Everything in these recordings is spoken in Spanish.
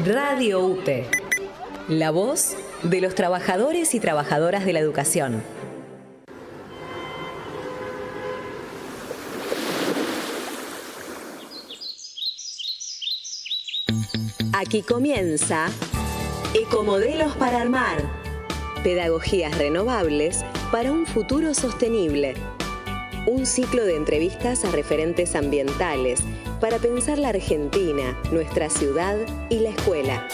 Radio UTE, la voz de los trabajadores y trabajadoras de la educación. Aquí comienza Ecomodelos para Armar, pedagogías renovables para un futuro sostenible. Un ciclo de entrevistas a referentes ambientales para pensar la Argentina, nuestra ciudad y la escuela.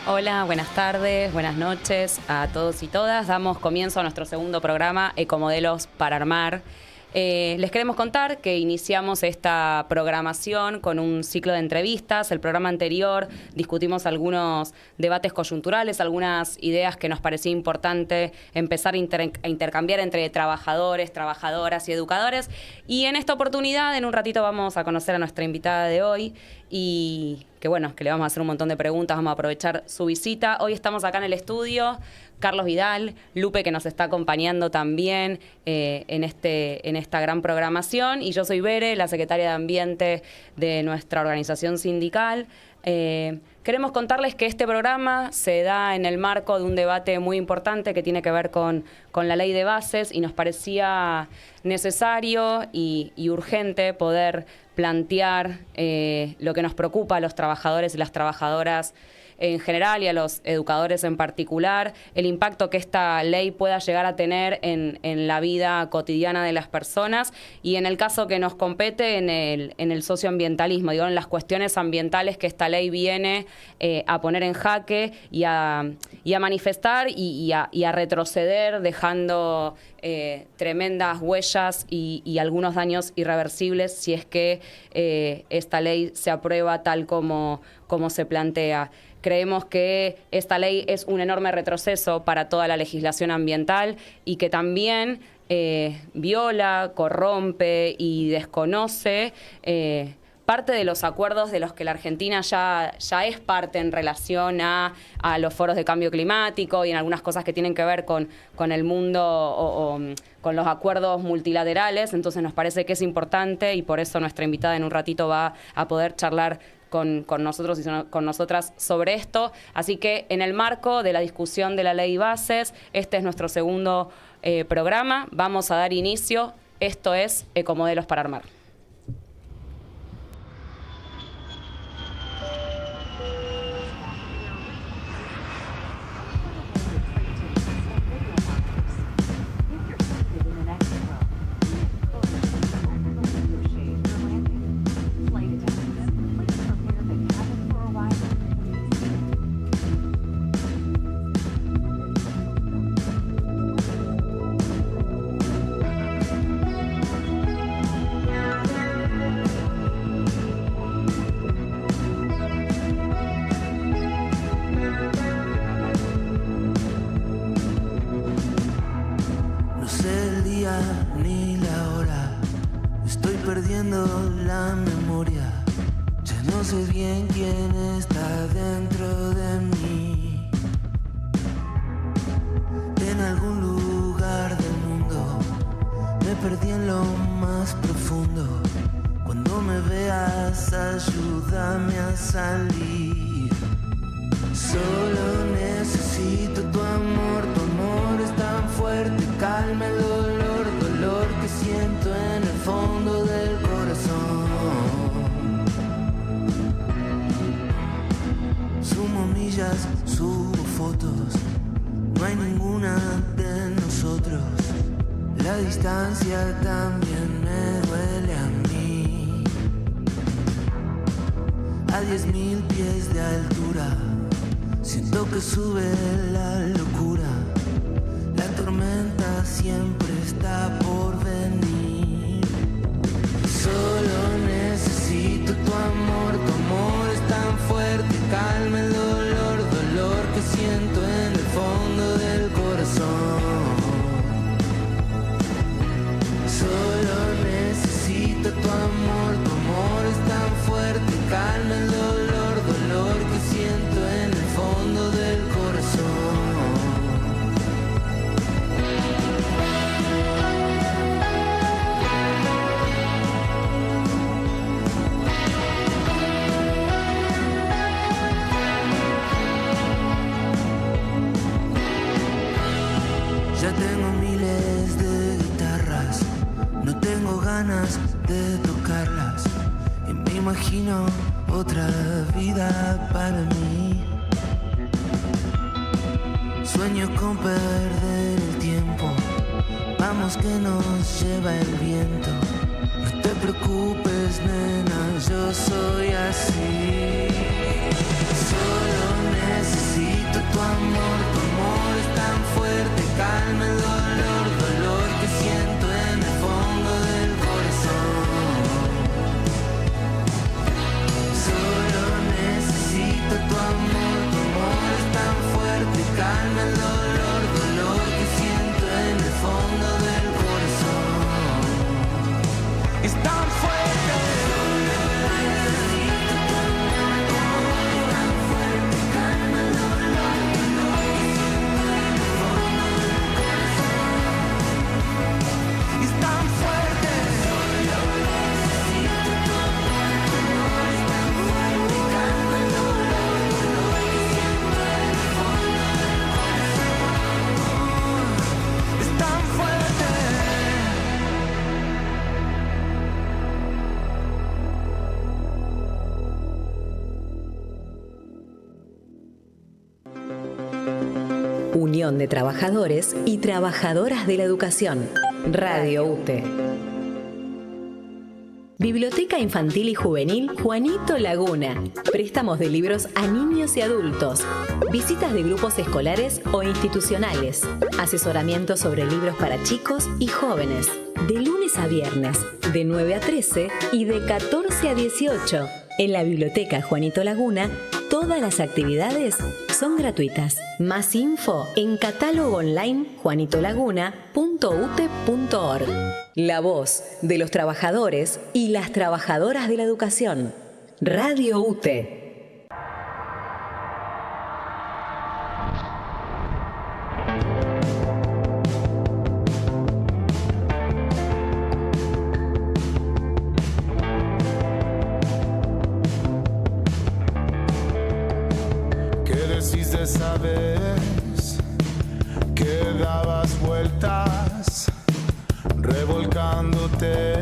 Hola, buenas tardes, buenas noches a todos y todas. Damos comienzo a nuestro segundo programa, Ecomodelos para Armar. Les queremos contar que iniciamos esta programación con un ciclo de entrevistas. El programa anterior discutimos algunos debates coyunturales, algunas ideas que nos parecía importante empezar a intercambiar entre trabajadores, trabajadoras y educadores. Y en esta oportunidad, en un ratito, vamos a conocer a nuestra invitada de hoy y que le vamos a hacer un montón de preguntas, vamos a aprovechar su visita. Hoy estamos acá en el estudio, Carlos Vidal, Lupe, que nos está acompañando también en esta gran programación, y yo soy Bere, la secretaria de Ambiente de nuestra organización sindical. Queremos contarles que este programa se da en el marco de un debate muy importante que tiene que ver con la ley de bases, y nos parecía necesario y urgente poder plantear lo que nos preocupa a los trabajadores y las trabajadoras en general y a los educadores en particular, el impacto que esta ley pueda llegar a tener en la vida cotidiana de las personas, y en el caso que nos compete en el socioambientalismo, en las cuestiones ambientales que esta ley viene a poner en jaque y a manifestar y a retroceder, dejando tremendas huellas y algunos daños irreversibles si es que esta ley se aprueba tal como se plantea. Creemos que esta ley es un enorme retroceso para toda la legislación ambiental y que también viola, corrompe y desconoce parte de los acuerdos de los que la Argentina ya es parte en relación a los foros de cambio climático y en algunas cosas que tienen que ver con el mundo o con los acuerdos multilaterales. Entonces nos parece que es importante, y por eso nuestra invitada en un ratito va a poder charlar con nosotros y con nosotras sobre esto. Así que en el marco de la discusión de la ley bases, este es nuestro segundo programa. Vamos a dar inicio. Esto es Ecomodelos para Armar. Ni la hora, estoy perdiendo la memoria. Ya no sé bien quién está dentro de mí. En algún lugar del mundo me perdí en lo más profundo. Cuando me veas, ayúdame a salir. Solo necesito tu amor es tan fuerte, calma el dolor que siento en el fondo del corazón. Sumo millas, subo fotos, no hay ninguna de nosotros. La distancia también me duele a mí. A 10.000 pies de altura siento que sube la locura. La tormenta siempre está por venir. Solo necesito tu amor es tan fuerte, calma el dolor que siento en el fondo del corazón. Solo necesito tu amor es tan fuerte, calma el dolor que siento en el fondo del corazón. ganas de tocarlas y me imagino otra vida para mí. Sueño con perder el tiempo, vamos que nos lleva el viento. No te preocupes, nena, yo soy así. Solo necesito tu amor es tan fuerte, calma el dolor que siento en el fondo del corazón. Solo necesito tu amor es tan fuerte, calma el dolor que siento en el fondo del corazón. Es tan fuerte. Unión de Trabajadores y Trabajadoras de la Educación. Radio UTE. Biblioteca Infantil y Juvenil Juanito Laguna. Préstamos de libros a niños y adultos. Visitas de grupos escolares o institucionales. Asesoramiento sobre libros para chicos y jóvenes. De lunes a viernes, de 9 a 13 y de 14 a 18. En la Biblioteca Juanito Laguna, todas las actividades son gratuitas. Más info en catálogo online juanitolaguna.ute.org. La voz de los trabajadores y las trabajadoras de la educación. Radio UTE. Esa vez que dabas vueltas, revolcándote,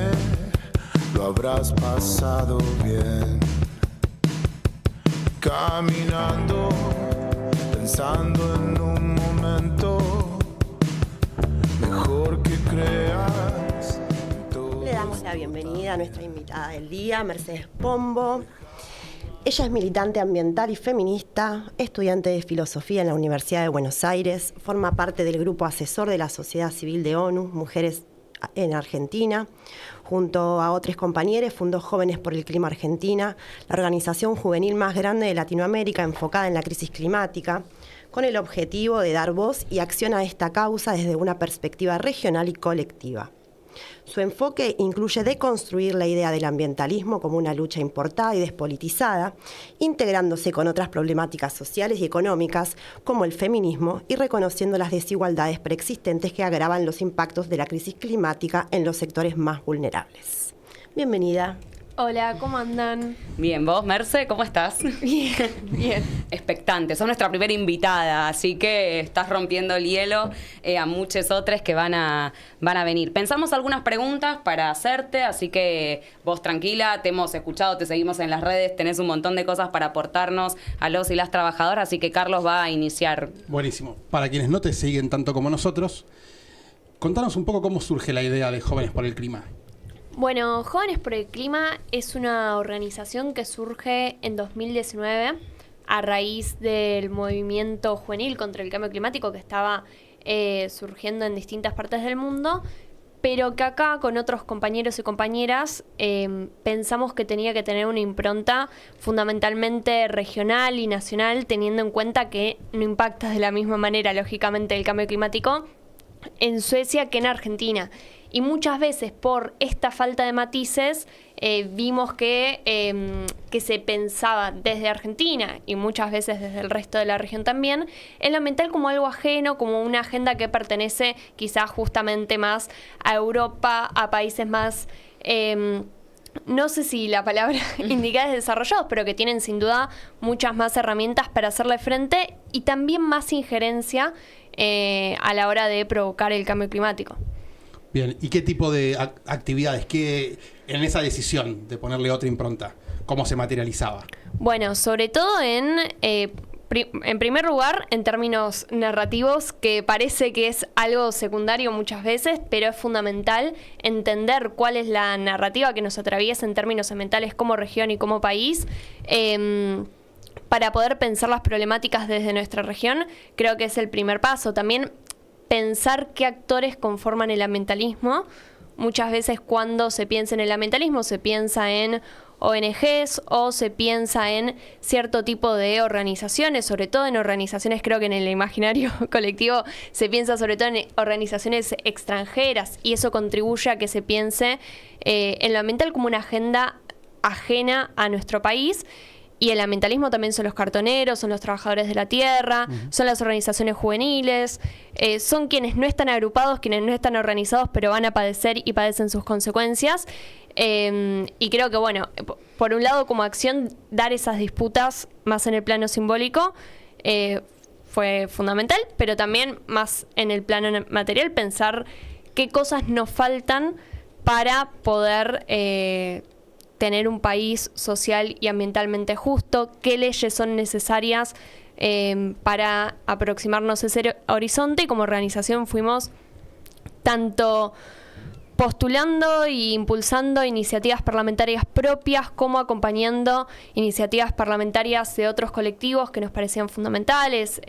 lo habrás pasado bien. Caminando, pensando en un momento mejor que creas. Le damos la bienvenida a nuestra invitada del día, Mercedes Pombo. Ella es militante ambiental y feminista, estudiante de filosofía en la Universidad de Buenos Aires, forma parte del grupo asesor de la Sociedad Civil de ONU, Mujeres en Argentina. Junto a otros compañeros fundó Jóvenes por el Clima Argentina, la organización juvenil más grande de Latinoamérica enfocada en la crisis climática, con el objetivo de dar voz y acción a esta causa desde una perspectiva regional y colectiva. Su enfoque incluye deconstruir la idea del ambientalismo como una lucha importada y despolitizada, integrándose con otras problemáticas sociales y económicas como el feminismo y reconociendo las desigualdades preexistentes que agravan los impactos de la crisis climática en los sectores más vulnerables. Bienvenida. Hola, ¿cómo andan? Bien, ¿vos, Merce? ¿Cómo estás? Bien, bien. Expectante. Sos nuestra primera invitada, así que estás rompiendo el hielo a muchos otros que van a venir. Pensamos algunas preguntas para hacerte, así que vos tranquila, te hemos escuchado, te seguimos en las redes, tenés un montón de cosas para aportarnos a los y las trabajadoras, así que Carlos va a iniciar. Buenísimo. Para quienes no te siguen tanto como nosotros, contanos un poco cómo surge la idea de Jóvenes por el Clima. Bueno, Jóvenes por el Clima es una organización que surge en 2019 a raíz del movimiento juvenil contra el cambio climático que estaba surgiendo en distintas partes del mundo, pero que acá con otros compañeros y compañeras pensamos que tenía que tener una impronta fundamentalmente regional y nacional, teniendo en cuenta que no impacta de la misma manera, lógicamente, el cambio climático en Suecia que en Argentina. Y muchas veces por esta falta de matices vimos que se pensaba desde Argentina y muchas veces desde el resto de la región también el ambiental como algo ajeno, como una agenda que pertenece quizás justamente más a Europa, a países más, no sé si la palabra indica es desarrollados, pero que tienen sin duda muchas más herramientas para hacerle frente y también más injerencia a la hora de provocar el cambio climático. Bien, ¿y qué tipo de actividades, qué en esa decisión de ponerle otra impronta, cómo se materializaba? Bueno, sobre todo en primer lugar, en términos narrativos, que parece que es algo secundario muchas veces, pero es fundamental entender cuál es la narrativa que nos atraviesa en términos ambientales como región y como país, para poder pensar las problemáticas desde nuestra región. Creo que es el primer paso. También pensar qué actores conforman el ambientalismo. Muchas veces cuando se piensa en el ambientalismo se piensa en ONGs o se piensa en cierto tipo de organizaciones, sobre todo en organizaciones, creo que en el imaginario colectivo se piensa sobre todo en organizaciones extranjeras, y eso contribuye a que se piense en lo ambiental como una agenda ajena a nuestro país. Y el ambientalismo también son los cartoneros, son los trabajadores de la tierra, son las organizaciones juveniles, son quienes no están agrupados, quienes no están organizados, pero van a padecer y padecen sus consecuencias. Y creo que, bueno, por un lado, como acción, dar esas disputas más en el plano simbólico fue fundamental, pero también más en el plano material, pensar qué cosas nos faltan para poder tener un país social y ambientalmente justo, qué leyes son necesarias para aproximarnos a ese horizonte, y como organización fuimos tanto postulando e impulsando iniciativas parlamentarias propias como acompañando iniciativas parlamentarias de otros colectivos que nos parecían fundamentales.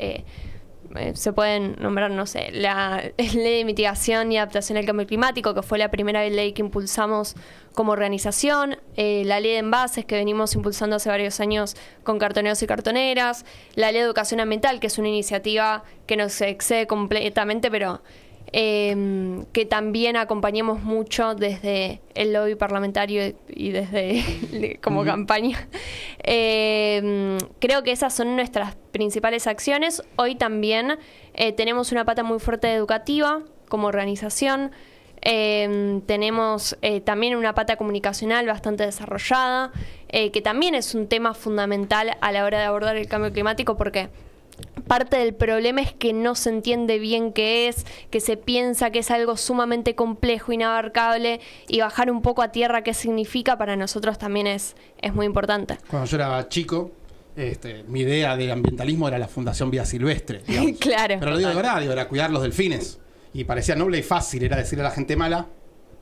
Se pueden nombrar, no sé, la Ley de Mitigación y Adaptación al Cambio Climático, que fue la primera ley que impulsamos como organización, la Ley de Envases, que venimos impulsando hace varios años con cartoneros y cartoneras, la Ley de Educación Ambiental, que es una iniciativa que nos excede completamente, pero que también acompañamos mucho desde el lobby parlamentario y desde como campaña. Creo que esas son nuestras principales acciones. Hoy también tenemos una pata muy fuerte educativa como organización. Tenemos también una pata comunicacional bastante desarrollada, que también es un tema fundamental a la hora de abordar el cambio climático, porque parte del problema es que no se entiende bien qué es, que se piensa que es algo sumamente complejo, inabarcable, y bajar un poco a tierra qué significa para nosotros también es muy importante. Cuando yo era chico, mi idea de ambientalismo era la Fundación Vida Silvestre, digamos. Claro. Pero lo digo de verdad, era cuidar los delfines. Y parecía noble y fácil, era decirle a la gente mala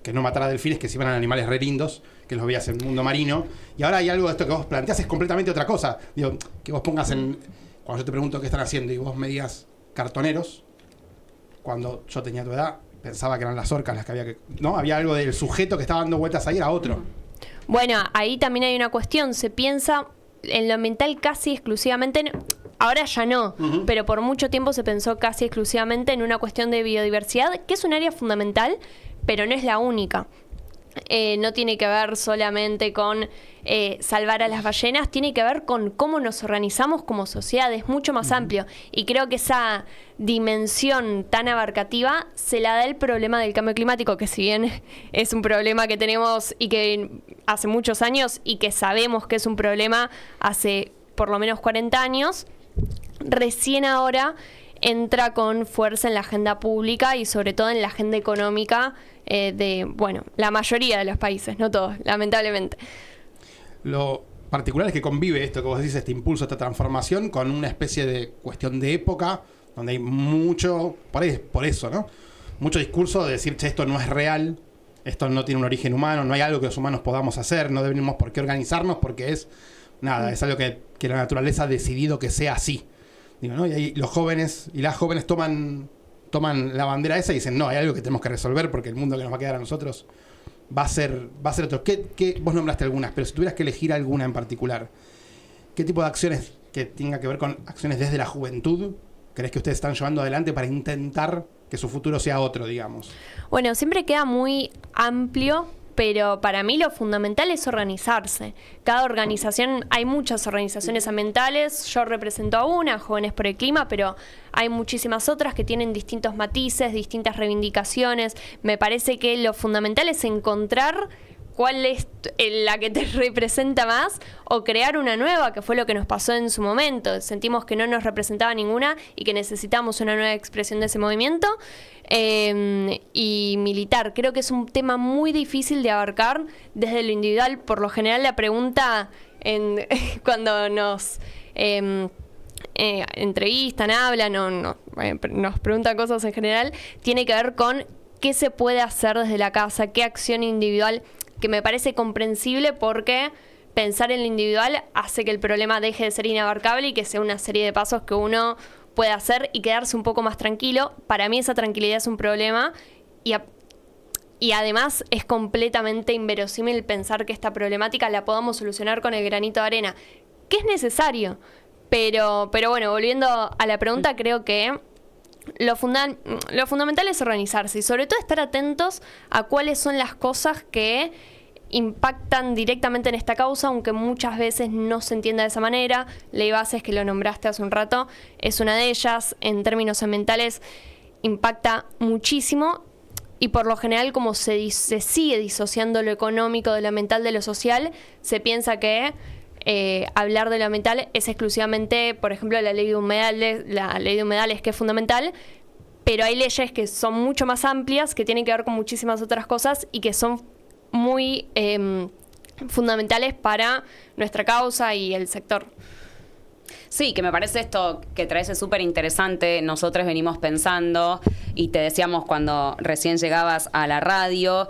que no matara delfines, que si iban a animales re lindos, que los veías en el mundo marino. Y ahora hay algo de esto que vos planteás, es completamente otra cosa. Digo, que vos pongas en... Cuando yo te pregunto qué están haciendo y vos me digas cartoneros, cuando yo tenía tu edad, pensaba que eran las orcas las que había que... ¿No? Había algo del sujeto que estaba dando vueltas ahí, era otro. Bueno, ahí también hay una cuestión. Se piensa en lo ambiental casi exclusivamente... Ahora ya no, pero por mucho tiempo se pensó casi exclusivamente en una cuestión de biodiversidad, que es un área fundamental, pero no es la única. No tiene que ver solamente con salvar a las ballenas, tiene que ver con cómo nos organizamos como sociedad, es mucho más amplio. Y creo que esa dimensión tan abarcativa se la da el problema del cambio climático, que si bien es un problema que tenemos y que hace muchos años y que sabemos que es un problema hace por lo menos 40 años, recién ahora entra con fuerza en la agenda pública y sobre todo en la agenda económica de, bueno, la mayoría de los países, no todos, lamentablemente. Lo particular es que convive esto que vos decís, este impulso, esta transformación, con una especie de cuestión de época, donde hay mucho, por eso, ¿no? Mucho discurso de decir, che, esto no es real, esto no tiene un origen humano, no hay algo que los humanos podamos hacer, no debemos por qué organizarnos, porque es nada, es algo que la naturaleza ha decidido que sea así. Digo, ¿no? Y ahí los jóvenes y las jóvenes toman la bandera esa y dicen, no, hay algo que tenemos que resolver porque el mundo que nos va a quedar a nosotros va a ser otro. Vos nombraste algunas, pero si tuvieras que elegir alguna en particular, ¿qué tipo de acciones que tenga que ver con acciones desde la juventud crees que ustedes están llevando adelante para intentar que su futuro sea otro, digamos? Bueno, siempre queda muy amplio, pero para mí lo fundamental es organizarse. Cada organización, hay muchas organizaciones ambientales, yo represento a una, Jóvenes por el Clima, pero hay muchísimas otras que tienen distintos matices, distintas reivindicaciones. Me parece que lo fundamental es encontrar cuál es la que te representa más, o crear una nueva, que fue lo que nos pasó en su momento. Sentimos que no nos representaba ninguna y que necesitamos una nueva expresión de ese movimiento. Y militar, creo que es un tema muy difícil de abarcar desde lo individual. Por lo general la pregunta cuando nos entrevistan, hablan o nos preguntan cosas en general, tiene que ver con qué se puede hacer desde la casa, qué acción individual, que me parece comprensible porque pensar en lo individual hace que el problema deje de ser inabarcable y que sea una serie de pasos que uno puede hacer y quedarse un poco más tranquilo. Para mí esa tranquilidad es un problema y además es completamente inverosímil pensar que esta problemática la podamos solucionar con el granito de arena, que es necesario. Pero bueno, volviendo a la pregunta, creo que lo fundamental es organizarse y sobre todo estar atentos a cuáles son las cosas que impactan directamente en esta causa, aunque muchas veces no se entienda de esa manera. Ley Bases, que lo nombraste hace un rato, es una de ellas. En términos ambientales impacta muchísimo y por lo general, como se sigue disociando lo económico de lo ambiental de lo social, se piensa que hablar de lo ambiental es exclusivamente, por ejemplo, la ley de humedales, que es fundamental, pero hay leyes que son mucho más amplias, que tienen que ver con muchísimas otras cosas y que son muy fundamentales para nuestra causa y el sector. Sí, que me parece esto que traes es súper interesante. Nosotros venimos pensando, y te decíamos cuando recién llegabas a la radio,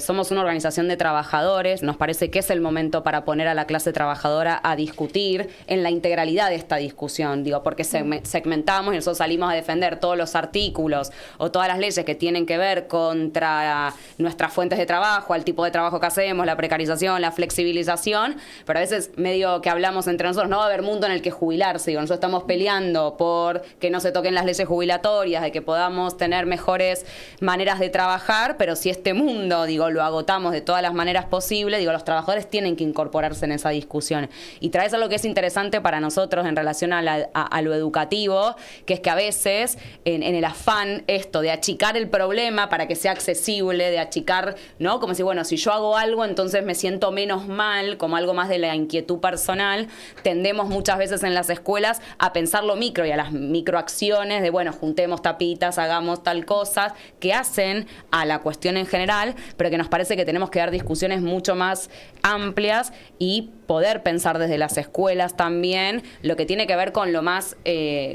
somos una organización de trabajadores. Nos parece que es el momento para poner a la clase trabajadora a discutir en la integralidad de esta discusión. Digo, porque segmentamos y nosotros salimos a defender todos los artículos o todas las leyes que tienen que ver contra nuestras fuentes de trabajo, al tipo de trabajo que hacemos, la precarización, la flexibilización, pero a veces medio que hablamos entre nosotros, no va a haber mundo en el que jubilarse. Digo, nosotros estamos peleando por que no se toquen las leyes jubilatorias, de que podamos tener mejores maneras de trabajar, pero si este mundo, digo, lo agotamos de todas las maneras posibles, digo, los trabajadores tienen que incorporarse en esa discusión. Y traes algo que es interesante para nosotros en relación a lo educativo, que es que a veces, en el afán esto de achicar el problema para que sea accesible, de achicar, ¿no? Como si, bueno, si yo hago algo, entonces me siento menos mal, como algo más de la inquietud personal, tendemos muchas veces en las escuelas a pensar lo micro y a las microacciones de, bueno, juntemos tapitas, hagamos tal cosa, que hacen a la cuestión en general, pero que nos parece que tenemos que dar discusiones mucho más amplias y poder pensar desde las escuelas también lo que tiene que ver con lo más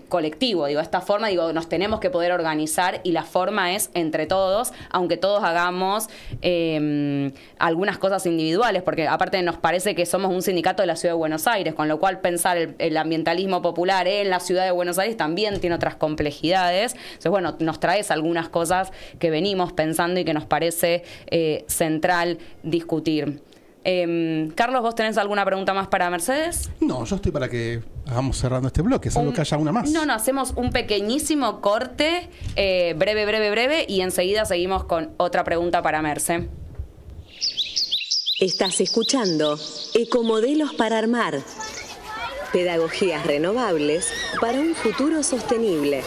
colectivo. Digo, esta forma, digo, nos tenemos que poder organizar y la forma es entre todos, aunque todos hagamos algunas cosas individuales, porque aparte nos parece que somos un sindicato de la Ciudad de Buenos Aires, con lo cual pensar el ambientalismo popular en la Ciudad de Buenos Aires también tiene otras complejidades. Entonces, bueno, nos traes algunas cosas que venimos pensando y que nos parece central discutir. Carlos, ¿vos tenés alguna pregunta más para Mercedes? No, yo estoy para que hagamos cerrando este bloque, salvo que haya una más. No, hacemos un pequeñísimo corte, breve, y enseguida seguimos con otra pregunta para Merce. Estás escuchando Ecomodelos para Armar. Pedagogías renovables para un futuro sostenible.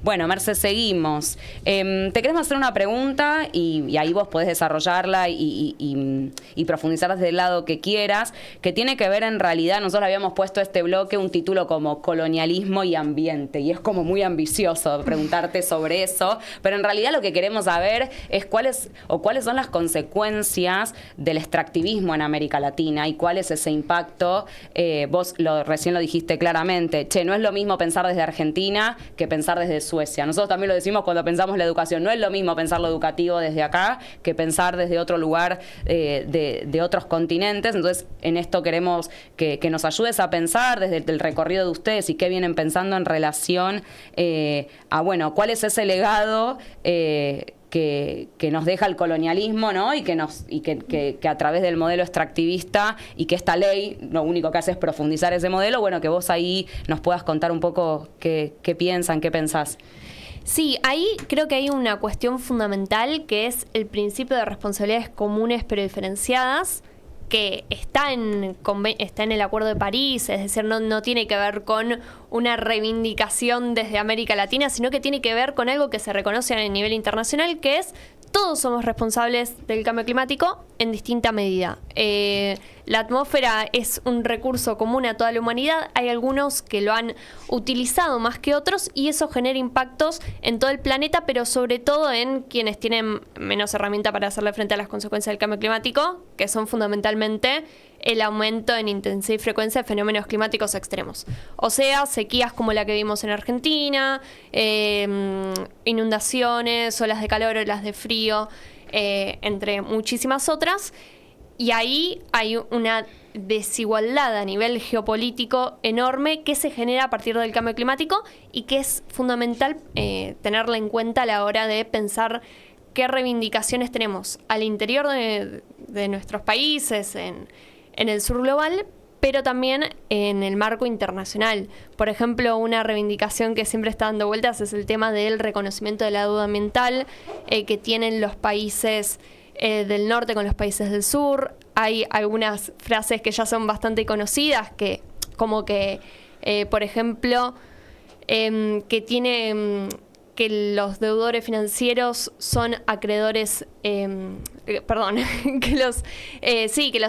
Bueno, Merce, seguimos. Te queremos hacer una pregunta y ahí vos podés desarrollarla y profundizar desde el lado que quieras, que tiene que ver en realidad, nosotros habíamos puesto a este bloque un título como colonialismo y ambiente, y es como muy ambicioso preguntarte sobre eso, pero en realidad lo que queremos saber es cuáles son las consecuencias del extractivismo en América Latina y cuál es ese impacto. Vos recién lo dijiste claramente, no es lo mismo pensar desde Argentina que pensar desde Suecia. Nosotros también lo decimos cuando pensamos la educación. No es lo mismo pensar lo educativo desde acá que pensar desde otro lugar de otros continentes. Entonces, en esto queremos que nos ayudes a pensar desde el recorrido de ustedes y qué vienen pensando en relación a, bueno, cuál es ese legado que nos deja el colonialismo, ¿no? Y que a través del modelo extractivista y que esta ley lo único que hace es profundizar ese modelo, bueno, que vos ahí nos puedas contar un poco qué piensan, qué pensás. Sí, ahí creo que hay una cuestión fundamental que es el principio de responsabilidades comunes pero diferenciadas, que está en el Acuerdo de París, es decir, no tiene que ver con una reivindicación desde América Latina, sino que tiene que ver con algo que se reconoce a nivel internacional, que es todos somos responsables del cambio climático en distinta medida. La atmósfera es un recurso común a toda la humanidad. Hay algunos que lo han utilizado más que otros y eso genera impactos en todo el planeta, pero sobre todo en quienes tienen menos herramienta para hacerle frente a las consecuencias del cambio climático, que son fundamentalmente el aumento en intensidad y frecuencia de fenómenos climáticos extremos. O sea, sequías como la que vimos en Argentina, inundaciones, olas de calor, olas de frío, entre muchísimas otras. Y ahí hay una desigualdad a nivel geopolítico enorme que se genera a partir del cambio climático y que es fundamental tenerla en cuenta a la hora de pensar qué reivindicaciones tenemos al interior de nuestros países, en el sur global, pero también en el marco internacional. Por ejemplo, una reivindicación que siempre está dando vueltas es el tema del reconocimiento de la deuda ambiental que tienen los países del norte con los países del sur. Hay algunas frases que ya son bastante conocidas, que como que, por ejemplo, que los deudores financieros son acreedores, que los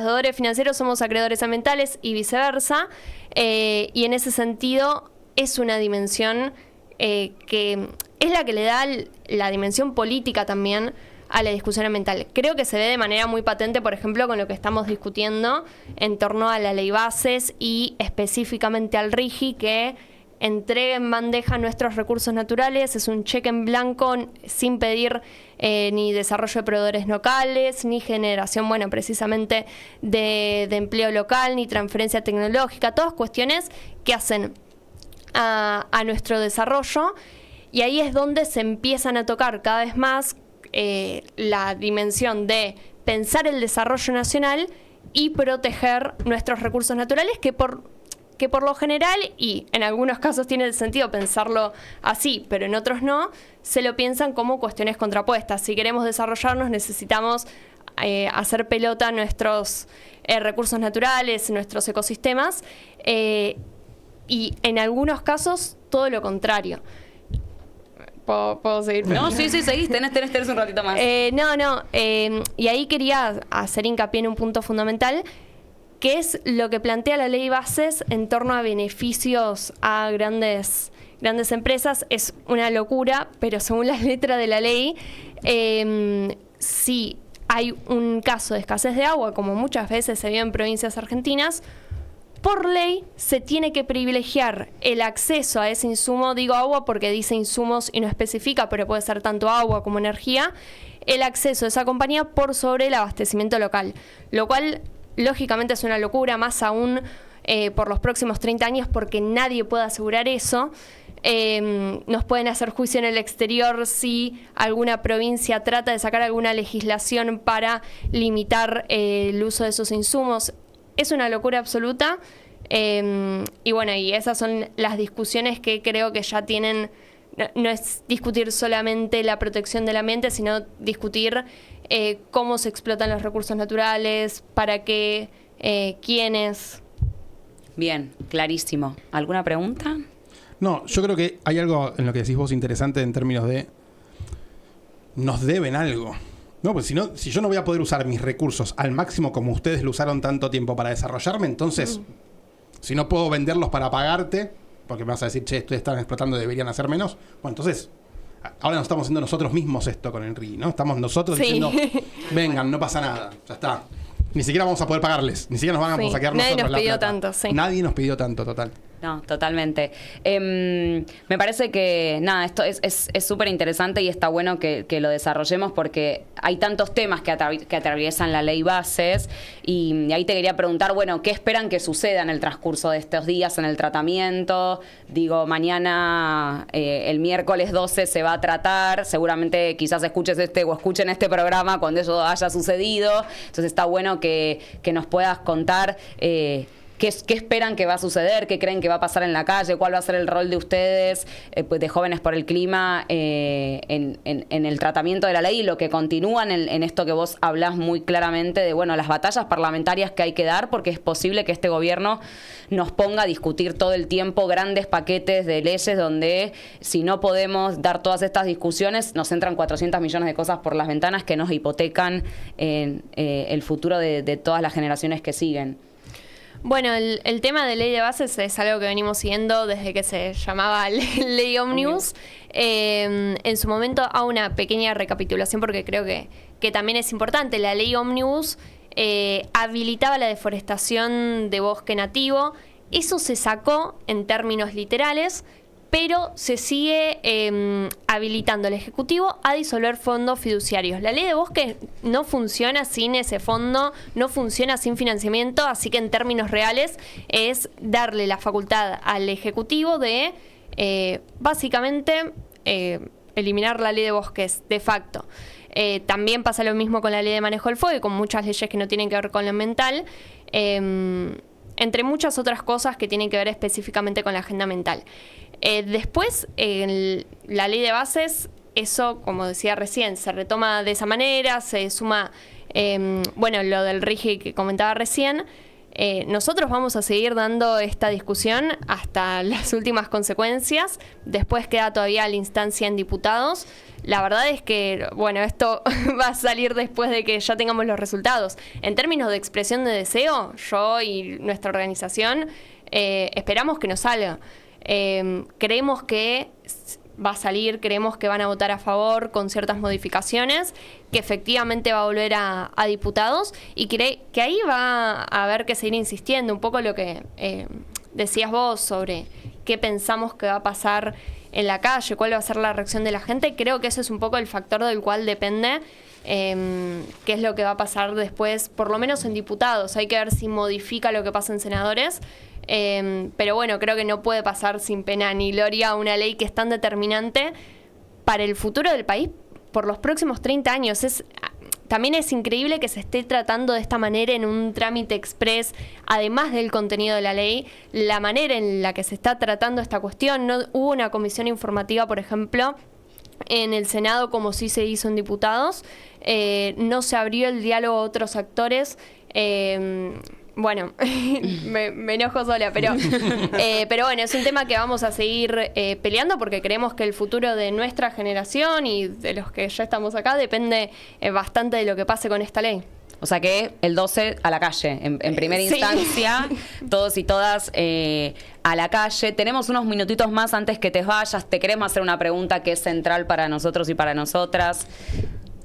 deudores financieros somos acreedores ambientales y viceversa, y en ese sentido es una dimensión que es la que le da la dimensión política también a la discusión ambiental. Creo que se ve de manera muy patente, por ejemplo, con lo que estamos discutiendo en torno a la ley bases y específicamente al RIGI, que entrega en bandeja nuestros recursos naturales, es un cheque en blanco sin pedir ni desarrollo de proveedores locales, ni generación, precisamente de empleo local, ni transferencia tecnológica, todas cuestiones que hacen a nuestro desarrollo, y ahí es donde se empiezan a tocar cada vez más la dimensión de pensar el desarrollo nacional y proteger nuestros recursos naturales, que por lo general, y en algunos casos tiene sentido pensarlo así, pero en otros no, se lo piensan como cuestiones contrapuestas. Si queremos desarrollarnos, necesitamos hacer pelota nuestros recursos naturales, nuestros ecosistemas, y en algunos casos todo lo contrario. ¿Puedo seguir? No, sí, seguís, tenés un ratito más. Y ahí quería hacer hincapié en un punto fundamental, que es lo que plantea la ley bases en torno a beneficios a grandes empresas. Es una locura, pero según la letra de la ley, si hay un caso de escasez de agua, como muchas veces se vio en provincias argentinas, por ley se tiene que privilegiar el acceso a ese insumo, digo agua porque dice insumos y no especifica, pero puede ser tanto agua como energía, el acceso de esa compañía por sobre el abastecimiento local, lo cual lógicamente es una locura, más aún por los próximos 30 años, porque nadie puede asegurar eso. Nos pueden hacer juicio en el exterior si alguna provincia trata de sacar alguna legislación para limitar el uso de esos insumos. Es una locura absoluta. Y esas son las discusiones que creo que ya tienen. No es discutir solamente la protección del ambiente, sino discutir cómo se explotan los recursos naturales, para qué, quiénes. Bien, clarísimo. ¿Alguna pregunta? No, yo creo que hay algo en lo que decís vos interesante en términos de nos deben algo. No, pues si yo no voy a poder usar mis recursos al máximo como ustedes lo usaron tanto tiempo para desarrollarme, entonces, si no puedo venderlos para pagarte, porque me vas a decir, che, ustedes están explotando, deberían hacer menos. Bueno, entonces, ahora nos estamos haciendo nosotros mismos esto con el RIGI, ¿no? Estamos nosotros diciendo, vengan, no pasa nada, ya está. Ni siquiera vamos a poder pagarles, ni siquiera nos van a saquear nosotros la plata. Nadie nos pidió tanto, sí. Nadie nos pidió tanto, total. No, totalmente. Me parece que, esto es súper interesante y está bueno que lo desarrollemos, porque hay tantos temas que atraviesan la ley bases, y ahí te quería preguntar, ¿qué esperan que suceda en el transcurso de estos días en el tratamiento? Digo, mañana, el miércoles 12 se va a tratar, seguramente quizás escuchen este programa cuando eso haya sucedido, entonces está bueno que nos puedas contar ¿Qué esperan que va a suceder? ¿Qué creen que va a pasar en la calle? ¿Cuál va a ser el rol de ustedes, pues de Jóvenes por el Clima, en el tratamiento de la ley? Y lo que continúan en esto que vos hablás muy claramente de, bueno, las batallas parlamentarias que hay que dar, porque es posible que este gobierno nos ponga a discutir todo el tiempo grandes paquetes de leyes donde, si no podemos dar todas estas discusiones, nos entran 400 millones de cosas por las ventanas que nos hipotecan el futuro de todas las generaciones que siguen. Bueno, el tema de ley de bases es algo que venimos siguiendo desde que se llamaba Ley Ómnibus. En su momento hago una pequeña recapitulación porque creo que también es importante. La Ley Ómnibus habilitaba la deforestación de bosque nativo. Eso se sacó en términos literales, pero se sigue habilitando al Ejecutivo a disolver fondos fiduciarios. La ley de bosques no funciona sin ese fondo, no funciona sin financiamiento, así que en términos reales es darle la facultad al Ejecutivo de básicamente eliminar la ley de bosques de facto. También pasa lo mismo con la ley de manejo del fuego y con muchas leyes que no tienen que ver con lo ambiental, entre muchas otras cosas que tienen que ver específicamente con la agenda ambiental. Después, la ley de bases, eso, como decía recién, se retoma de esa manera, se suma, lo del RIGI que comentaba recién. Nosotros vamos a seguir dando esta discusión hasta las últimas consecuencias. Después queda todavía la instancia en diputados. La verdad es que, esto va a salir después de que ya tengamos los resultados. En términos de expresión de deseo, yo y nuestra organización esperamos que nos salga. Creemos que va a salir, creemos que van a votar a favor con ciertas modificaciones, que efectivamente va a volver a diputados y que ahí va a haber que seguir insistiendo un poco lo que decías vos sobre qué pensamos que va a pasar en la calle, cuál va a ser la reacción de la gente. Creo que ese es un poco el factor del cual depende qué es lo que va a pasar después, por lo menos en diputados. Hay que ver si modifica lo que pasa en senadores. Pero creo que no puede pasar sin pena ni gloria una ley que es tan determinante para el futuro del país por los próximos 30 años. También es increíble que se esté tratando de esta manera en un trámite express, además del contenido de la ley, la manera en la que se está tratando esta cuestión. No hubo una comisión informativa, por ejemplo, en el Senado como sí se hizo en diputados. No se abrió el diálogo a otros actores. Me enojo sola, pero es un tema que vamos a seguir peleando porque creemos que el futuro de nuestra generación y de los que ya estamos acá depende bastante de lo que pase con esta ley. O sea que el 12 a la calle, en primera instancia, todos y todas a la calle. Tenemos unos minutitos más antes que te vayas. Te queremos hacer una pregunta que es central para nosotros y para nosotras.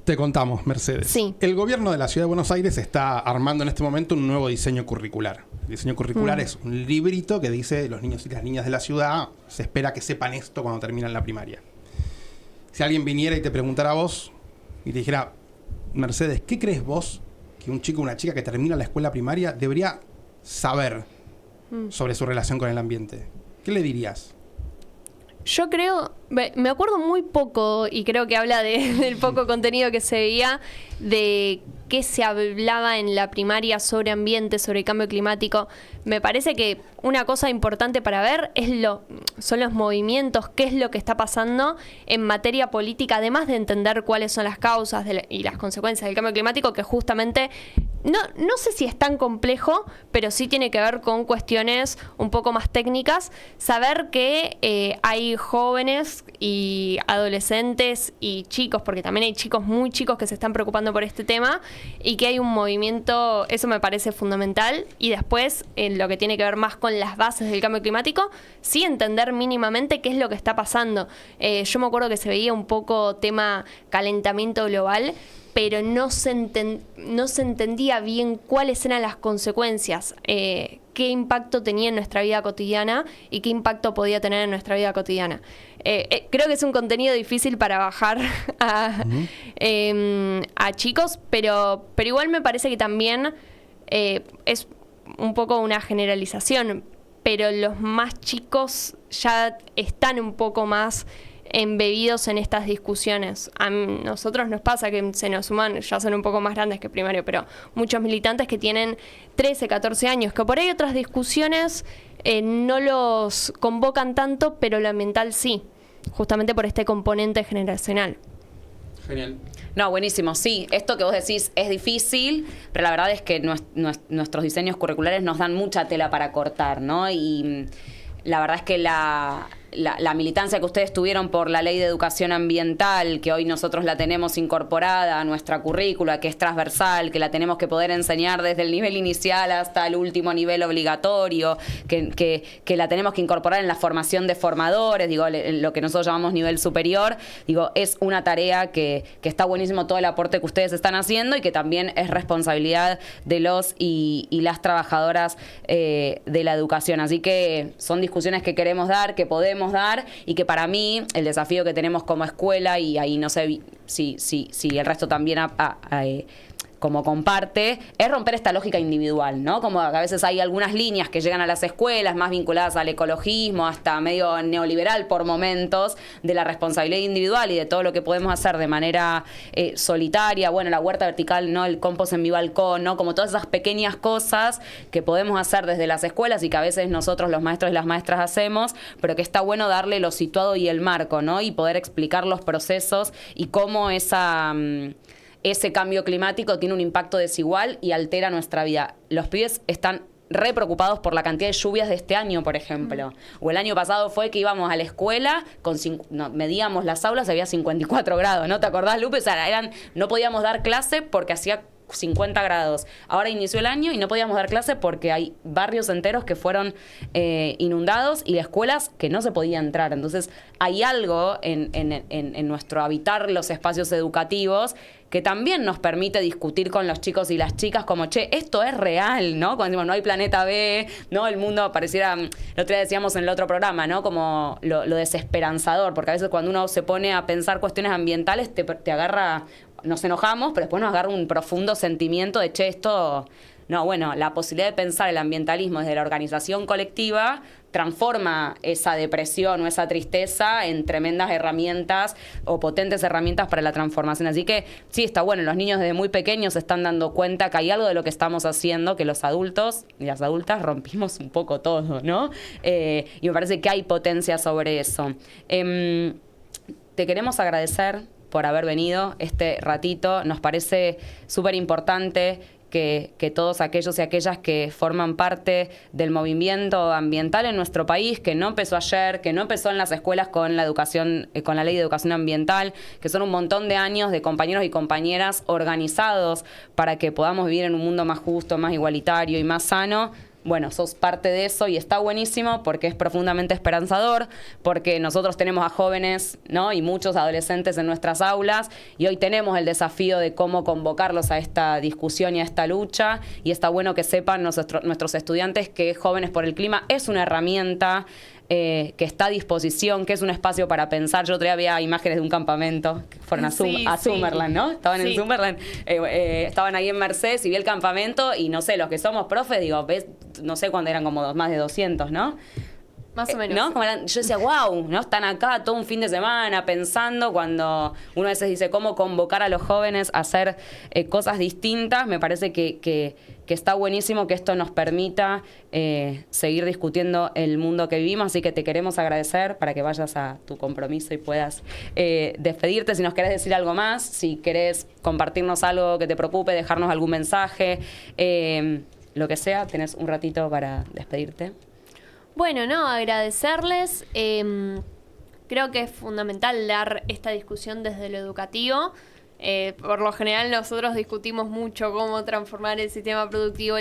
Te contamos, Mercedes. Sí. El gobierno de la Ciudad de Buenos Aires está armando en este momento un nuevo diseño curricular. El diseño curricular es un librito que dice los niños y las niñas de la ciudad se espera que sepan esto cuando terminan la primaria. Si alguien viniera y te preguntara a vos y te dijera, Mercedes, ¿qué crees vos que un chico o una chica que termina la escuela primaria debería saber sobre su relación con el ambiente? ¿Qué le dirías? Yo creo, me acuerdo muy poco, y creo que habla del poco contenido que se veía, de qué se hablaba en la primaria sobre ambiente, sobre cambio climático. Me parece que una cosa importante para ver son los movimientos, qué es lo que está pasando en materia política, además de entender cuáles son las causas y las consecuencias del cambio climático, que justamente no sé si es tan complejo, pero sí tiene que ver con cuestiones un poco más técnicas. Saber que hay jóvenes y adolescentes y chicos, porque también hay chicos muy chicos que se están preocupando por este tema, y que hay un movimiento, eso me parece fundamental. Y después, en lo que tiene que ver más con las bases del cambio climático, sí entender mínimamente qué es lo que está pasando. Yo me acuerdo que se veía un poco tema calentamiento global, pero no se entendía bien cuáles eran las consecuencias, qué impacto tenía en nuestra vida cotidiana y qué impacto podía tener en nuestra vida cotidiana. Creo que es un contenido difícil para bajar a chicos, pero igual me parece que también es un poco una generalización, pero los más chicos ya están un poco más embebidos en estas discusiones. A nosotros nos pasa que se nos suman, ya son un poco más grandes que primario, pero muchos militantes que tienen 13, 14 años, que por ahí otras discusiones no los convocan tanto, pero lo ambiental sí, justamente por este componente generacional. Genial. No, buenísimo. Sí, esto que vos decís es difícil, pero la verdad es que nuestros diseños curriculares nos dan mucha tela para cortar, ¿no? Y la verdad es que la militancia que ustedes tuvieron por la Ley de Educación Ambiental, que hoy nosotros la tenemos incorporada a nuestra currícula, que es transversal, que la tenemos que poder enseñar desde el nivel inicial hasta el último nivel obligatorio, que la tenemos que incorporar en la formación de formadores, digo, lo que nosotros llamamos nivel superior, digo, es una tarea que está buenísimo todo el aporte que ustedes están haciendo y que también es responsabilidad de los y las trabajadoras de la educación. Así que son discusiones que queremos dar, que podemos dar, y que para mí el desafío que tenemos como escuela, y ahí no sé si el resto también como comparte, es romper esta lógica individual, ¿no? Como a veces hay algunas líneas que llegan a las escuelas más vinculadas al ecologismo, hasta medio neoliberal por momentos, de la responsabilidad individual y de todo lo que podemos hacer de manera solitaria, bueno, la huerta vertical, ¿no? El compost en mi balcón, ¿no? Como todas esas pequeñas cosas que podemos hacer desde las escuelas y que a veces nosotros los maestros y las maestras hacemos, pero que está bueno darle lo situado y el marco, ¿no? Y poder explicar los procesos y cómo ese cambio climático tiene un impacto desigual y altera nuestra vida. Los pibes están re preocupados por la cantidad de lluvias de este año, por ejemplo. O el año pasado fue que íbamos a la escuela, medíamos las aulas, había 54 grados, ¿no? ¿Te acordás, Lupe? O sea, no podíamos dar clase porque hacía 50 grados. Ahora inició el año y no podíamos dar clase porque hay barrios enteros que fueron inundados y escuelas que no se podía entrar. Entonces, hay algo en nuestro habitar los espacios educativos que también nos permite discutir con los chicos y las chicas como, che, esto es real, ¿no? Cuando decimos, no hay planeta B, ¿no? El mundo pareciera, el otro día decíamos en el otro programa, ¿no? Como lo desesperanzador, porque a veces cuando uno se pone a pensar cuestiones ambientales te agarra, nos enojamos, pero después nos agarra un profundo sentimiento de, che, esto... No, bueno, la posibilidad de pensar el ambientalismo desde la organización colectiva transforma esa depresión o esa tristeza en tremendas herramientas o potentes herramientas para la transformación. Así que sí, está bueno, los niños desde muy pequeños se están dando cuenta que hay algo de lo que estamos haciendo, que los adultos y las adultas rompimos un poco todo, ¿no? Y me parece que hay potencia sobre eso. Te queremos agradecer por haber venido este ratito. Nos parece súper importante que todos aquellos y aquellas que forman parte del movimiento ambiental en nuestro país, que no empezó ayer, que no empezó en las escuelas con la educación, con la Ley de Educación Ambiental, que son un montón de años de compañeros y compañeras organizados para que podamos vivir en un mundo más justo, más igualitario y más sano. Bueno, sos parte de eso y está buenísimo porque es profundamente esperanzador, porque nosotros tenemos a jóvenes, ¿no? Y muchos adolescentes en nuestras aulas y hoy tenemos el desafío de cómo convocarlos a esta discusión y a esta lucha, y está bueno que sepan nuestros estudiantes que Jóvenes por el Clima es una herramienta que está a disposición, que es un espacio para pensar. Yo otro día había imágenes de un campamento que fueron a Summerland, ¿no? Estaban en Summerland, estaban ahí en Mercedes y vi el campamento y no sé, los que somos profes, digo, ves, no sé cuándo eran como más de 200, ¿no? Más o menos. ¿No? Como yo decía, wow, ¿no? Están acá todo un fin de semana pensando, cuando uno a veces dice cómo convocar a los jóvenes a hacer cosas distintas. Me parece que está buenísimo que esto nos permita seguir discutiendo el mundo que vivimos, así que te queremos agradecer para que vayas a tu compromiso y puedas despedirte. Si nos querés decir algo más, si querés compartirnos algo que te preocupe, dejarnos algún mensaje, lo que sea, tenés un ratito para despedirte. Bueno, no, agradecerles. Creo que es fundamental dar esta discusión desde lo educativo. Por lo general nosotros discutimos mucho cómo transformar el sistema productivo,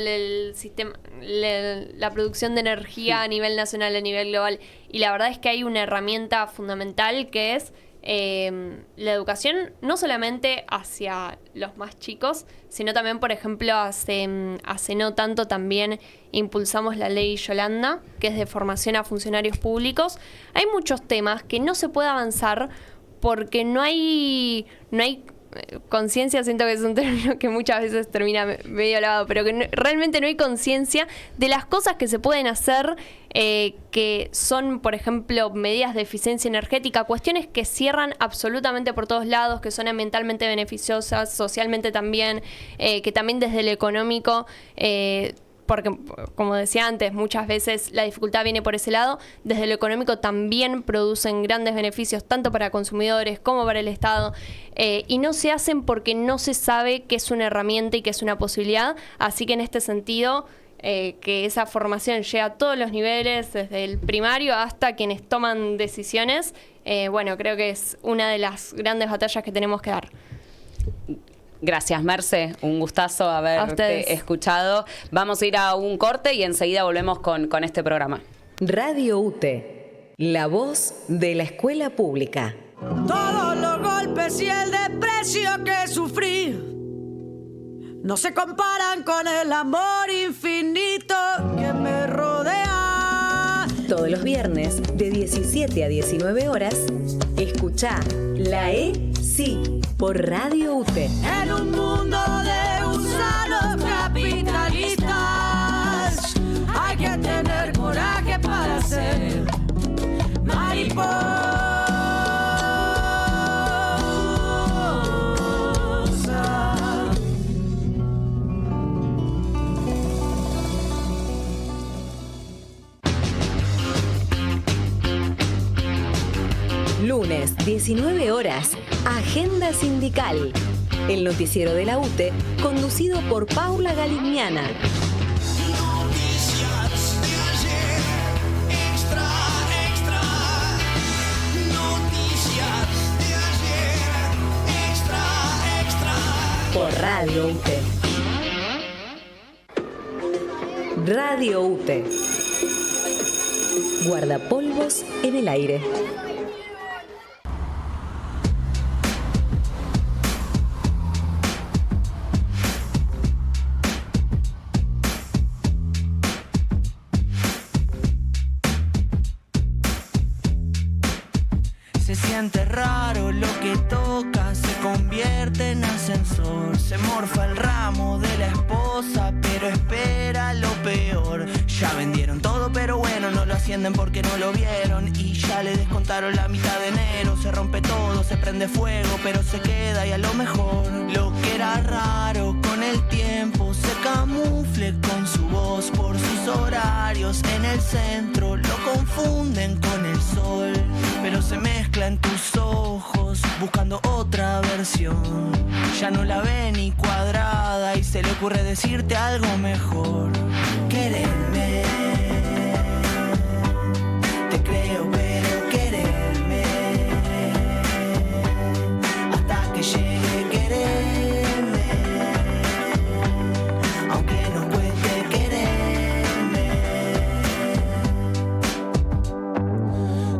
la producción de energía a nivel nacional, a nivel global. Y la verdad es que hay una herramienta fundamental que es la educación, no solamente hacia los más chicos, sino también, por ejemplo, hace no tanto también impulsamos la ley Yolanda, que es de formación a funcionarios públicos. Hay muchos temas que no se puede avanzar porque no hay conciencia. Siento que es un término que muchas veces termina medio lavado, pero que realmente no hay conciencia de las cosas que se pueden hacer que son, por ejemplo, medidas de eficiencia energética, cuestiones que cierran absolutamente por todos lados, que son ambientalmente beneficiosas, socialmente también, que también desde lo económico, porque, como decía antes, muchas veces la dificultad viene por ese lado, desde lo económico también producen grandes beneficios, tanto para consumidores como para el Estado, y no se hacen porque no se sabe que es una herramienta y que es una posibilidad, así que en este sentido, que esa formación llegue a todos los niveles, desde el primario hasta quienes toman decisiones, bueno, creo que es una de las grandes batallas que tenemos que dar. Gracias, Merce. Un gustazo haberte escuchado. Vamos a ir a un corte y enseguida volvemos con este programa. Radio UTE, la voz de la escuela pública. Todos los golpes y el desprecio que sufrí no se comparan con el amor infinito que me rodea. Todos los viernes, de 17 a 19 horas, escuchá La Sí, por Radio UTE. En un mundo de gusanos capitalistas, hay que tener coraje para ser mariposa. Lunes, 19 horas, Agenda Sindical. El noticiero de la UTE, conducido por Paula Galignana. Noticias de ayer, extra, extra. Noticias de ayer, extra, extra. Por Radio UTE. Radio UTE. Guardapolvos en el aire. Se siente raro lo que toca, se convierte en ascensor. Se morfa el ramo de la esposa, pero espera lo peor. Ya vendieron todo, pero bueno, no lo ascienden porque no lo vieron. Y ya le descontaron la mitad de enero. Se rompe todo, se prende fuego, pero se queda y a lo mejor lo que era raro con el tiempo se camufle con su voz por sus horarios. En el centro lo confunden con el sol, pero se mezcla en tus ojos buscando otra versión. Ya no la ve ni cuadrada y se le ocurre decirte algo mejor. Quererme, te creo, pero quererme, hasta que llegue quererme, aunque nos cueste quererme.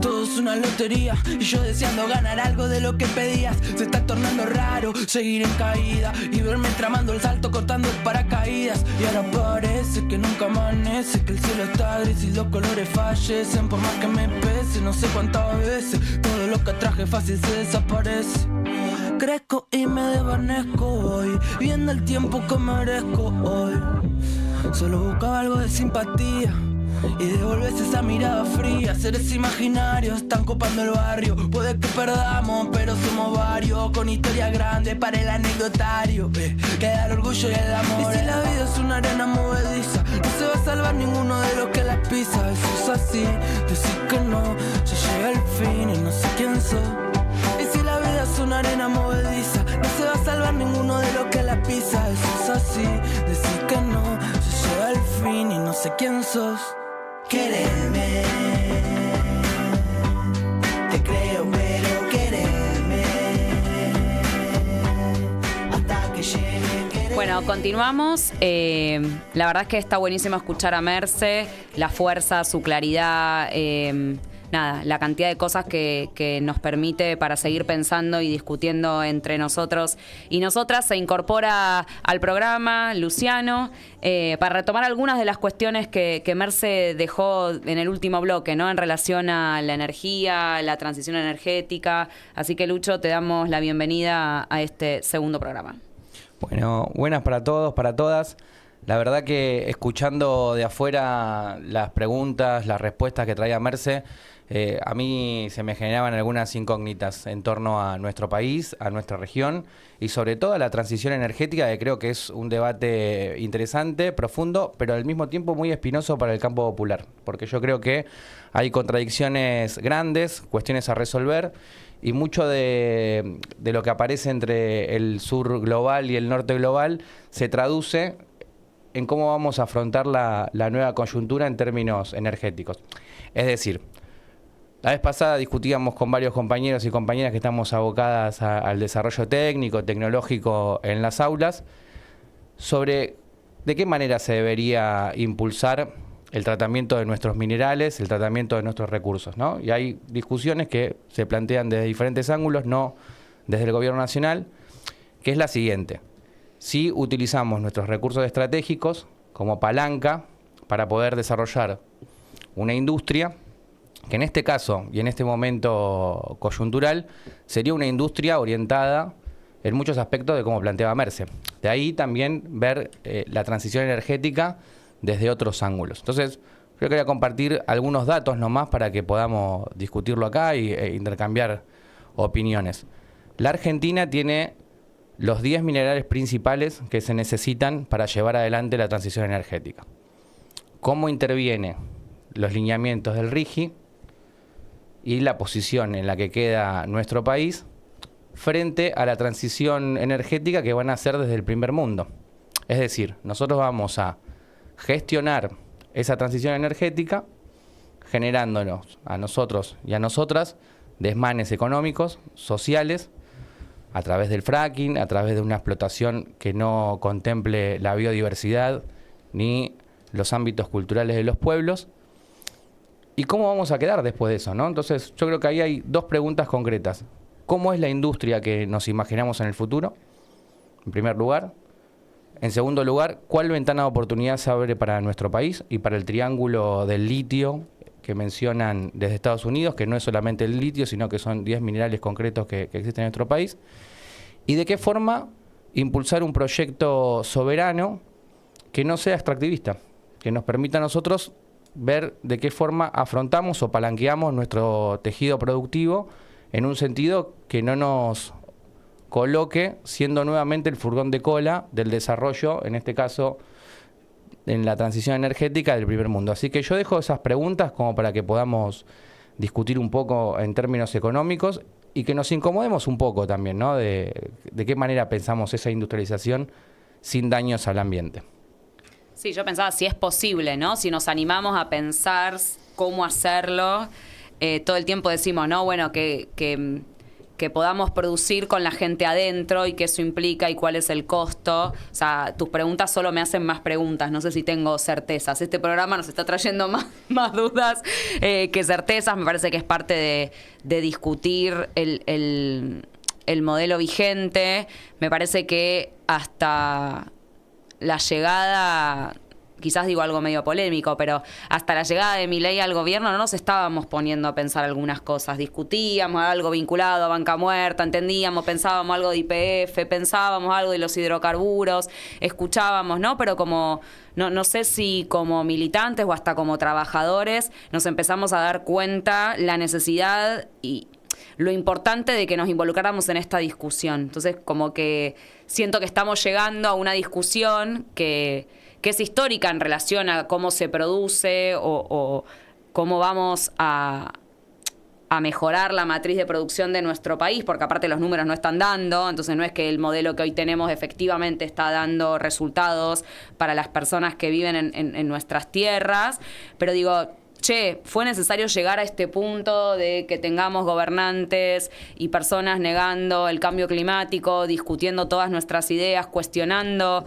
Todo es una lotería y yo deseando ganar algo de lo que pedías. Se está tornando raro seguir en caída y verme tramando el salto cortando el paracaídas. Y ahora parece que nunca amanece, que el cielo está gris y los colores fallecen. Por más que me pese, no sé cuántas veces todo lo que traje fácil se desaparece. Crezco y me desvanezco hoy, viendo el tiempo que merezco hoy. Solo buscaba algo de simpatía y devolves esa mirada fría. Seres imaginarios están copando el barrio. Puede que perdamos, pero somos varios, con historias grandes para el anecdotario. Queda el orgullo y el amor. Y si la vida es una arena movediza, no se va a salvar ninguno de los que la pisa. Eso es así, decir que no, ya llega el fin y no sé quién soy. Y si la vida es una arena movediza, no se va a salvar ninguno de los que la pisa. Eso es así, decir que no, ya llega el fin y no sé quién sos. Quererme, te creo, pero quererme, hasta que llegue quererme. Bueno, continuamos. La verdad es que está buenísimo escuchar a Merce, la fuerza, su claridad, nada, la cantidad de cosas que nos permite para seguir pensando y discutiendo entre nosotros y nosotras. Se incorpora al programa Luciano para retomar algunas de las cuestiones que Merce dejó en el último bloque, ¿no? En relación a la energía, la transición energética. Así que, Lucho, te damos la bienvenida a este segundo programa. Bueno, buenas para todos, para todas. La verdad que escuchando de afuera las preguntas, las respuestas que traía Merce, a mí se me generaban algunas incógnitas en torno a nuestro país, a nuestra región y sobre todo a la transición energética, que creo que es un debate interesante, profundo, pero al mismo tiempo muy espinoso para el campo popular, porque yo creo que hay contradicciones grandes, cuestiones a resolver, y mucho de lo que aparece entre el sur global y el norte global se traduce en cómo vamos a afrontar la nueva coyuntura en términos energéticos. Es decir, la vez pasada discutíamos con varios compañeros y compañeras que estamos abocadas al desarrollo técnico, tecnológico en las aulas, sobre de qué manera se debería impulsar el tratamiento de nuestros minerales, el tratamiento de nuestros recursos, ¿no? Y hay discusiones que se plantean desde diferentes ángulos, no desde el gobierno nacional, que es la siguiente. Si utilizamos nuestros recursos estratégicos como palanca para poder desarrollar una industria, que en este caso y en este momento coyuntural sería una industria orientada en muchos aspectos de cómo planteaba Merce. De ahí también ver la transición energética desde otros ángulos. Entonces, yo quería compartir algunos datos nomás para que podamos discutirlo acá e intercambiar opiniones. La Argentina tiene los 10 minerales principales que se necesitan para llevar adelante la transición energética. ¿Cómo interviene los lineamientos del RIGI y la posición en la que queda nuestro país frente a la transición energética que van a hacer desde el primer mundo? Es decir, nosotros vamos a gestionar esa transición energética generándonos a nosotros y a nosotras desmanes económicos, sociales, a través del fracking, a través de una explotación que no contemple la biodiversidad ni los ámbitos culturales de los pueblos. ¿Y cómo vamos a quedar después de eso, no? Entonces, yo creo que ahí hay dos preguntas concretas. ¿Cómo es la industria que nos imaginamos en el futuro? En primer lugar. En segundo lugar, ¿cuál ventana de oportunidad se abre para nuestro país y para el triángulo del litio que mencionan desde Estados Unidos, que no es solamente el litio, sino que son 10 minerales concretos que existen en nuestro país? ¿Y de qué forma impulsar un proyecto soberano que no sea extractivista, que nos permita a nosotros ver de qué forma afrontamos o palanqueamos nuestro tejido productivo en un sentido que no nos coloque siendo nuevamente el furgón de cola del desarrollo, en este caso en la transición energética del primer mundo? Así que yo dejo esas preguntas como para que podamos discutir un poco en términos económicos y que nos incomodemos un poco también, ¿no? De qué manera pensamos esa industrialización sin daños al ambiente. Sí, yo pensaba si es posible, ¿no? Si nos animamos a pensar cómo hacerlo, todo el tiempo decimos, ¿no? Bueno, que podamos producir con la gente adentro y qué eso implica y cuál es el costo. O sea, tus preguntas solo me hacen más preguntas, no sé si tengo certezas. Este programa nos está trayendo más dudas que certezas. Me parece que es parte de discutir el modelo vigente. Me parece que hasta la llegada, quizás digo algo medio polémico, pero hasta la llegada de Milei al gobierno no nos estábamos poniendo a pensar algunas cosas. Discutíamos algo vinculado a banca muerta, entendíamos, pensábamos algo de YPF, pensábamos algo de los hidrocarburos, escuchábamos, ¿no? Pero como, no sé si como militantes o hasta como trabajadores nos empezamos a dar cuenta la necesidad y lo importante de que nos involucráramos en esta discusión. Entonces, como que siento que estamos llegando a una discusión que es histórica en relación a cómo se produce o cómo vamos a mejorar la matriz de producción de nuestro país, porque aparte los números no están dando, entonces no es que el modelo que hoy tenemos efectivamente está dando resultados para las personas que viven en nuestras tierras, pero digo, fue necesario llegar a este punto de que tengamos gobernantes y personas negando el cambio climático, discutiendo todas nuestras ideas, cuestionando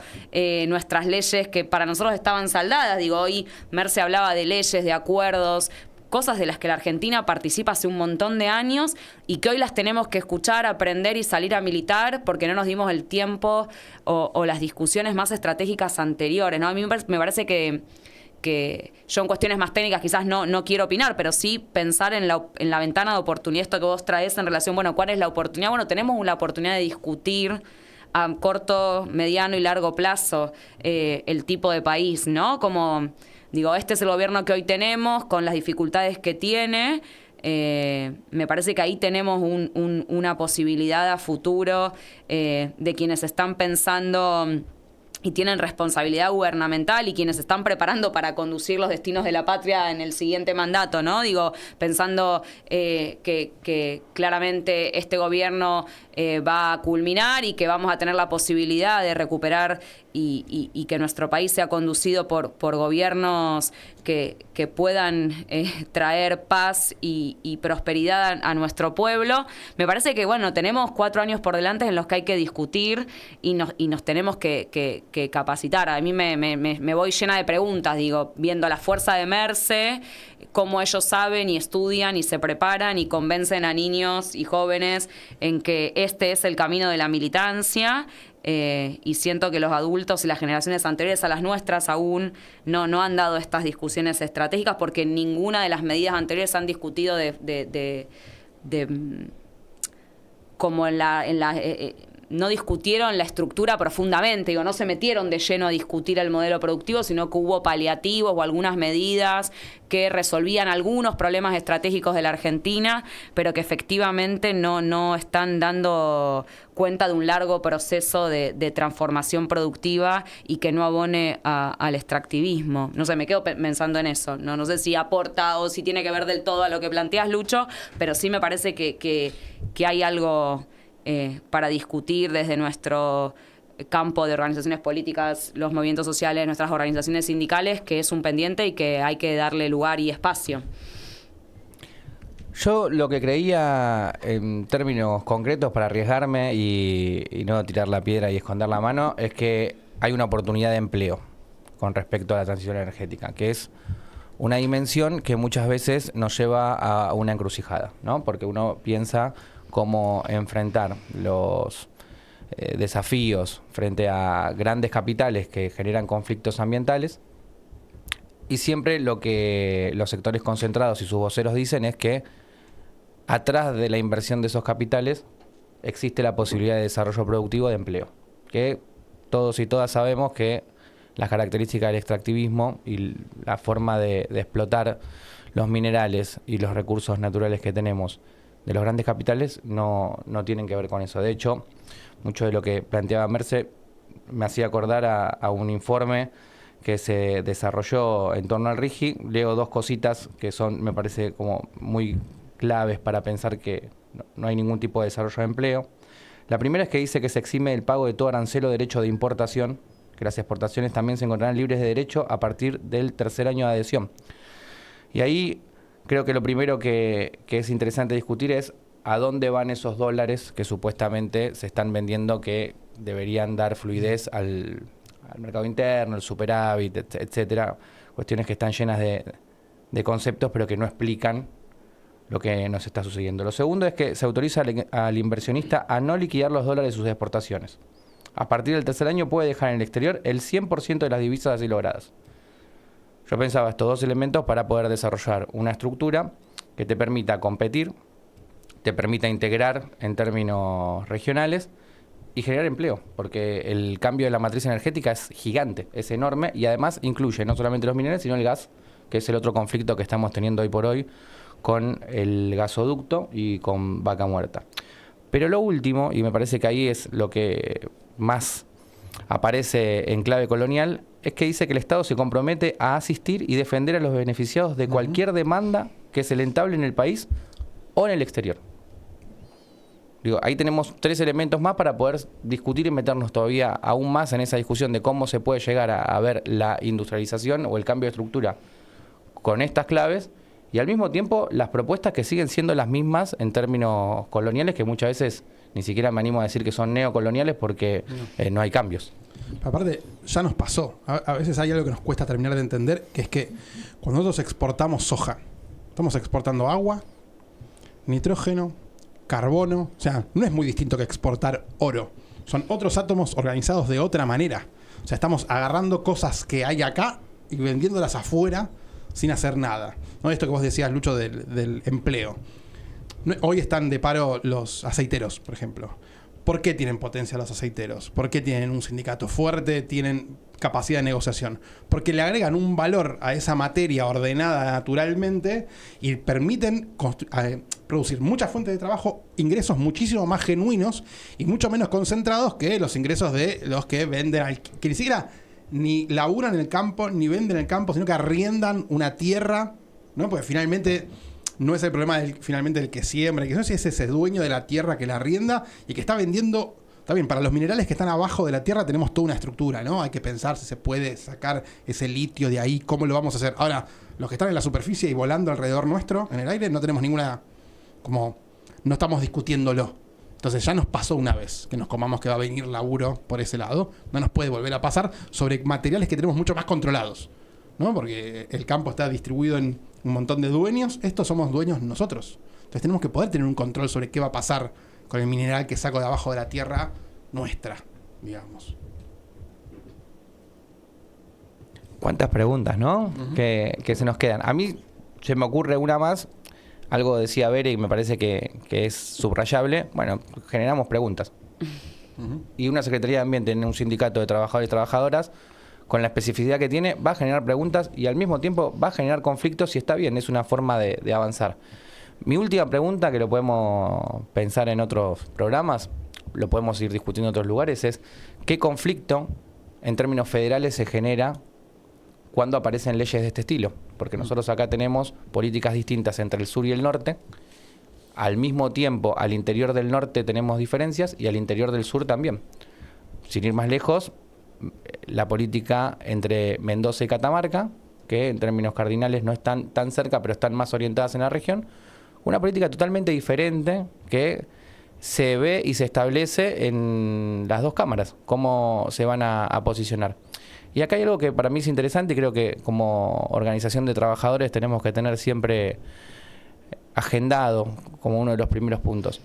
nuestras leyes que para nosotros estaban saldadas. Digo, hoy Merce hablaba de leyes, de acuerdos, cosas de las que la Argentina participa hace un montón de años y que hoy las tenemos que escuchar, aprender y salir a militar porque no nos dimos el tiempo o las discusiones más estratégicas anteriores, ¿no? A mí me parece que yo en cuestiones más técnicas quizás no quiero opinar, pero sí pensar en la ventana de oportunidad, esto que vos traes en relación, bueno, ¿cuál es la oportunidad? Bueno, tenemos la oportunidad de discutir a corto, mediano y largo plazo el tipo de país, ¿no? Como, digo, este es el gobierno que hoy tenemos, con las dificultades que tiene. Me parece que ahí tenemos una posibilidad a futuro de quienes están pensando y tienen responsabilidad gubernamental y quienes están preparando para conducir los destinos de la patria en el siguiente mandato, ¿no? Digo, pensando que claramente este gobierno va a culminar y que vamos a tener la posibilidad de recuperar y que nuestro país sea conducido por gobiernos que puedan traer paz y prosperidad a nuestro pueblo. Me parece que, bueno, tenemos 4 años por delante en los que hay que discutir y nos tenemos que capacitar. A mí me voy llena de preguntas, digo, viendo la fuerza de Merce, cómo ellos saben y estudian y se preparan y convencen a niños y jóvenes en que este es el camino de la militancia. Y siento que los adultos y las generaciones anteriores a las nuestras aún no han dado estas discusiones estratégicas, porque ninguna de las medidas anteriores han discutido como no discutieron la estructura profundamente, digo, no se metieron de lleno a discutir el modelo productivo, sino que hubo paliativos o algunas medidas que resolvían algunos problemas estratégicos de la Argentina, pero que efectivamente no están dando cuenta de un largo proceso de transformación productiva y que no abone al extractivismo. No sé, me quedo pensando en eso. No sé si aporta o si tiene que ver del todo a lo que planteas, Lucho, pero sí me parece que hay algo para discutir desde nuestro campo de organizaciones políticas, los movimientos sociales, nuestras organizaciones sindicales, que es un pendiente y que hay que darle lugar y espacio. Yo lo que creía en términos concretos, para arriesgarme y no tirar la piedra y esconder la mano, es que hay una oportunidad de empleo con respecto a la transición energética, que es una dimensión que muchas veces nos lleva a una encrucijada, ¿no? Porque uno piensa cómo enfrentar los desafíos frente a grandes capitales que generan conflictos ambientales, y siempre lo que los sectores concentrados y sus voceros dicen es que atrás de la inversión de esos capitales existe la posibilidad de desarrollo productivo, de empleo, que todos y todas sabemos que las características del extractivismo y la forma de explotar los minerales y los recursos naturales que tenemos de los grandes capitales no tienen que ver con eso. De hecho, mucho de lo que planteaba Merce me hacía acordar a un informe que se desarrolló en torno al RIGI. Leo 2 cositas que son, me parece, como muy claves para pensar que no hay ningún tipo de desarrollo de empleo. La primera es que dice que se exime del pago de todo arancel o derecho de importación, que las exportaciones también se encontrarán libres de derecho a partir del 3er año de adhesión. Y ahí creo que lo primero que es interesante discutir es a dónde van esos dólares que supuestamente se están vendiendo, que deberían dar fluidez al mercado interno, el superávit, etcétera. Cuestiones que están llenas de conceptos, pero que no explican lo que nos está sucediendo. Lo segundo es que se autoriza al inversionista a no liquidar los dólares de sus exportaciones. A partir del 3er año puede dejar en el exterior el 100% de las divisas así logradas. Yo pensaba estos 2 elementos para poder desarrollar una estructura que te permita competir, te permita integrar en términos regionales y generar empleo, porque el cambio de la matriz energética es gigante, es enorme, y además incluye no solamente los minerales, sino el gas, que es el otro conflicto que estamos teniendo hoy por hoy con el gasoducto y con Vaca Muerta. Pero lo último, y me parece que ahí es lo que más aparece en clave colonial, es que dice que el Estado se compromete a asistir y defender a los beneficiados de cualquier demanda que se le entable en el país o en el exterior. Digo, ahí tenemos 3 elementos más para poder discutir y meternos todavía aún más en esa discusión de cómo se puede llegar a ver la industrialización o el cambio de estructura con estas claves, y al mismo tiempo las propuestas que siguen siendo las mismas en términos coloniales, que muchas veces ni siquiera me animo a decir que son neocoloniales porque no hay cambios. Aparte, ya nos pasó. A veces hay algo que nos cuesta terminar de entender, que es que cuando nosotros exportamos soja, estamos exportando agua, nitrógeno, carbono. O sea, no es muy distinto que exportar oro. Son otros átomos organizados de otra manera. O sea, estamos agarrando cosas que hay acá y vendiéndolas afuera sin hacer nada. ¿No? Esto que vos decías, Lucho, del empleo. Hoy están de paro los aceiteros, por ejemplo. ¿Por qué tienen potencia los aceiteros? ¿Por qué tienen un sindicato fuerte? ¿Tienen capacidad de negociación? Porque le agregan un valor a esa materia ordenada naturalmente y permiten producir muchas fuentes de trabajo, ingresos muchísimo más genuinos y mucho menos concentrados que los ingresos de los que venden, que ni siquiera ni laburan en el campo, ni venden en el campo, sino que arriendan una tierra, ¿no? Porque finalmente no es el problema finalmente del que siembra, que no es ese dueño de la tierra que la arrienda y que está vendiendo. Está bien, para los minerales que están abajo de la tierra tenemos toda una estructura, ¿no? Hay que pensar si se puede sacar ese litio de ahí, cómo lo vamos a hacer. Ahora, los que están en la superficie y volando alrededor nuestro, en el aire, no tenemos ninguna, no estamos discutiéndolo. Entonces ya nos pasó una vez que nos comamos que va a venir laburo por ese lado. No nos puede volver a pasar sobre materiales que tenemos mucho más controlados, ¿no? Porque el campo está distribuido en un montón de dueños. Estos somos dueños nosotros. Entonces tenemos que poder tener un control sobre qué va a pasar con el mineral que saco de abajo de la tierra nuestra, digamos. Cuántas preguntas, ¿no? Que se nos quedan. A mí se me ocurre una más. Algo decía Bere y me parece que es subrayable. Bueno, generamos preguntas. Y una Secretaría de Ambiente en un sindicato de trabajadores y trabajadoras, con la especificidad que tiene, va a generar preguntas y al mismo tiempo va a generar conflictos y está bien, es una forma de avanzar. Mi última pregunta, que lo podemos pensar en otros programas, lo podemos ir discutiendo en otros lugares, es ¿qué conflicto en términos federales se genera cuando aparecen leyes de este estilo? Porque nosotros acá tenemos políticas distintas entre el sur y el norte. Al mismo tiempo, al interior del norte tenemos diferencias y al interior del sur también. Sin ir más lejos, la política entre Mendoza y Catamarca, que en términos cardinales no están tan cerca, pero están más orientadas en la región, una política totalmente diferente que se ve y se establece en las dos cámaras, cómo se van a posicionar. Y acá hay algo que para mí es interesante y creo que como organización de trabajadores tenemos que tener siempre agendado como uno de los primeros puntos.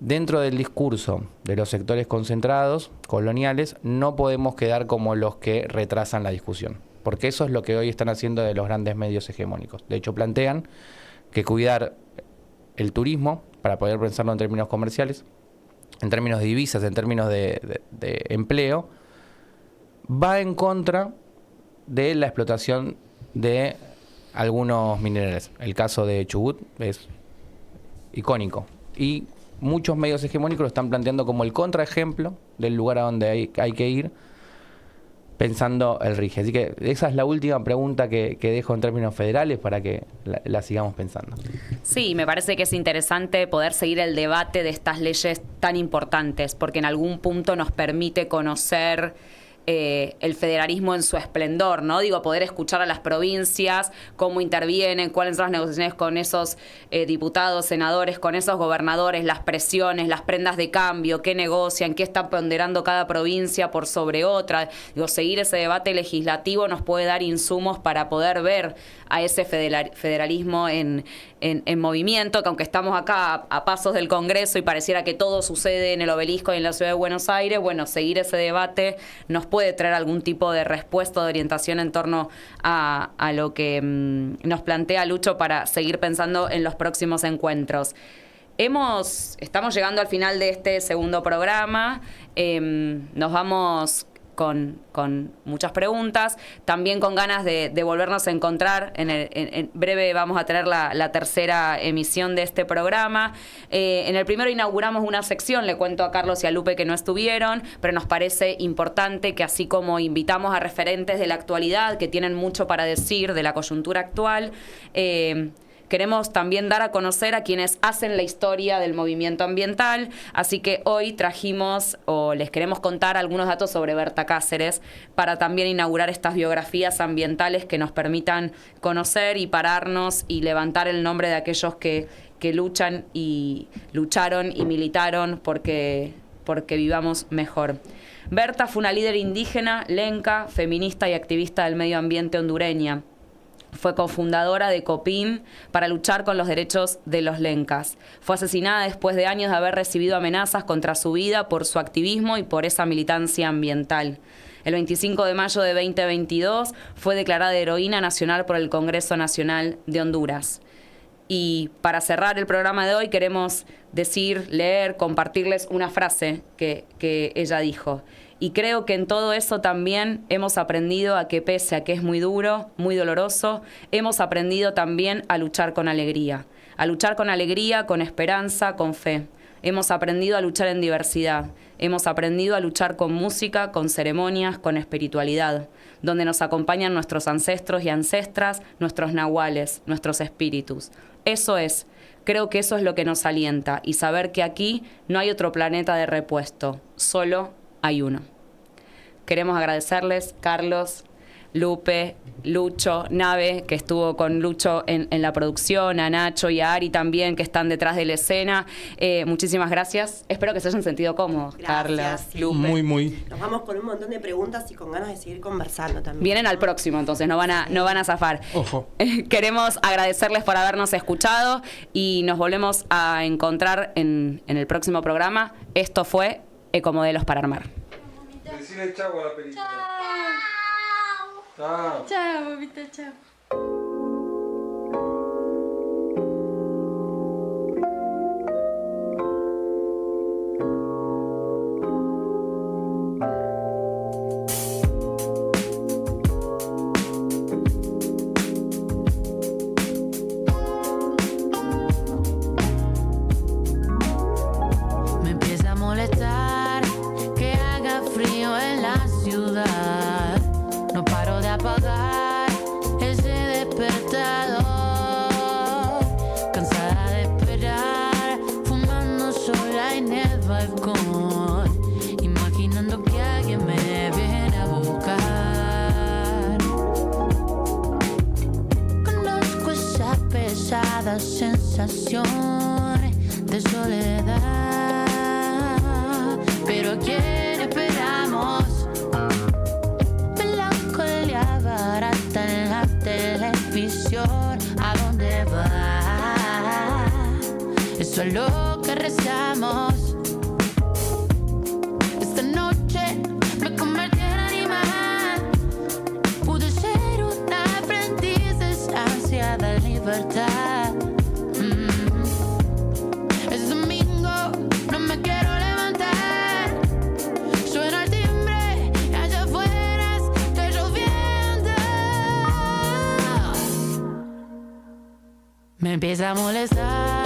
Dentro del discurso de los sectores concentrados, coloniales, no podemos quedar como los que retrasan la discusión, porque eso es lo que hoy están haciendo de los grandes medios hegemónicos. De hecho, plantean que cuidar el turismo, para poder pensarlo en términos comerciales, en términos de divisas, en términos de empleo, va en contra de la explotación de algunos minerales. El caso de Chubut es icónico. Y muchos medios hegemónicos lo están planteando como el contraejemplo del lugar a donde hay que ir, pensando el RIGI. Así que esa es la última pregunta que dejo en términos federales para que la sigamos pensando. Sí, me parece que es interesante poder seguir el debate de estas leyes tan importantes, porque en algún punto nos permite conocer el federalismo en su esplendor, ¿no? Digo, poder escuchar a las provincias, cómo intervienen, cuáles son las negociaciones con esos diputados, senadores, con esos gobernadores, las presiones, las prendas de cambio, qué negocian, qué está ponderando cada provincia por sobre otra. Digo, seguir ese debate legislativo nos puede dar insumos para poder ver a ese federalismo en movimiento, que aunque estamos acá a pasos del Congreso y pareciera que todo sucede en el Obelisco y en la Ciudad de Buenos Aires, bueno, seguir ese debate nos puede traer algún tipo de respuesta o de orientación en torno a lo que nos plantea Lucho para seguir pensando en los próximos encuentros. Estamos llegando al final de este segundo programa. Nos vamos con muchas preguntas, también con ganas de volvernos a encontrar. En breve vamos a tener la tercera emisión de este programa. En el primero inauguramos una sección, le cuento a Carlos y a Lupe que no estuvieron, pero nos parece importante que así como invitamos a referentes de la actualidad que tienen mucho para decir de la coyuntura actual, queremos también dar a conocer a quienes hacen la historia del movimiento ambiental, así que hoy trajimos o les queremos contar algunos datos sobre Berta Cáceres para también inaugurar estas biografías ambientales que nos permitan conocer y pararnos y levantar el nombre de aquellos que lucharon y militaron porque vivamos mejor. Berta fue una líder indígena, lenca, feminista y activista del medio ambiente hondureña. Fue cofundadora de COPIN para luchar con los derechos de los lencas. Fue asesinada después de años de haber recibido amenazas contra su vida por su activismo y por esa militancia ambiental. El 25 de mayo de 2022 fue declarada heroína nacional por el Congreso Nacional de Honduras. Y para cerrar el programa de hoy queremos decir, leer, compartirles una frase que ella dijo. Y creo que en todo eso también hemos aprendido a que pese a que es muy duro, muy doloroso, hemos aprendido también a luchar con alegría. A luchar con alegría, con esperanza, con fe. Hemos aprendido a luchar en diversidad. Hemos aprendido a luchar con música, con ceremonias, con espiritualidad, donde nos acompañan nuestros ancestros y ancestras, nuestros nahuales, nuestros espíritus. Eso es, creo que eso es lo que nos alienta, y saber que aquí no hay otro planeta de repuesto, solo hay uno. Queremos agradecerles, Carlos, Lupe, Lucho, Nave, que estuvo con Lucho en la producción, a Nacho y a Ari también, que están detrás de la escena. Muchísimas gracias. Espero que se hayan sentido cómodos, Carlos, sí. Lupe. Muy. Nos vamos con un montón de preguntas y con ganas de seguir conversando también. Vienen al próximo, entonces no van a zafar. Ojo. Queremos agradecerles por habernos escuchado y nos volvemos a encontrar en el próximo programa. Esto fue Ecomodelos para Armar. Decirle chau a la película. Chao. Chao, mamita, chao. Me empieza a molestar que haga frío en la ciudad. No paro de apagar ese despertador. Cansada de esperar, fumando sola en el balcón, imaginando que alguien me viene a buscar. Conozco esa pesada sensación de soledad, pero ¿a quién esperamos? Melancolía barata en la televisión, ¿a dónde va? Eso es lo que rezamos. Esta noche me convertí en animal. Pude ser una aprendiz de esa ansiada libertad. Es domingo, no me quiero levantar. Suena el timbre y allá afuera está lloviendo. Me empieza a molestar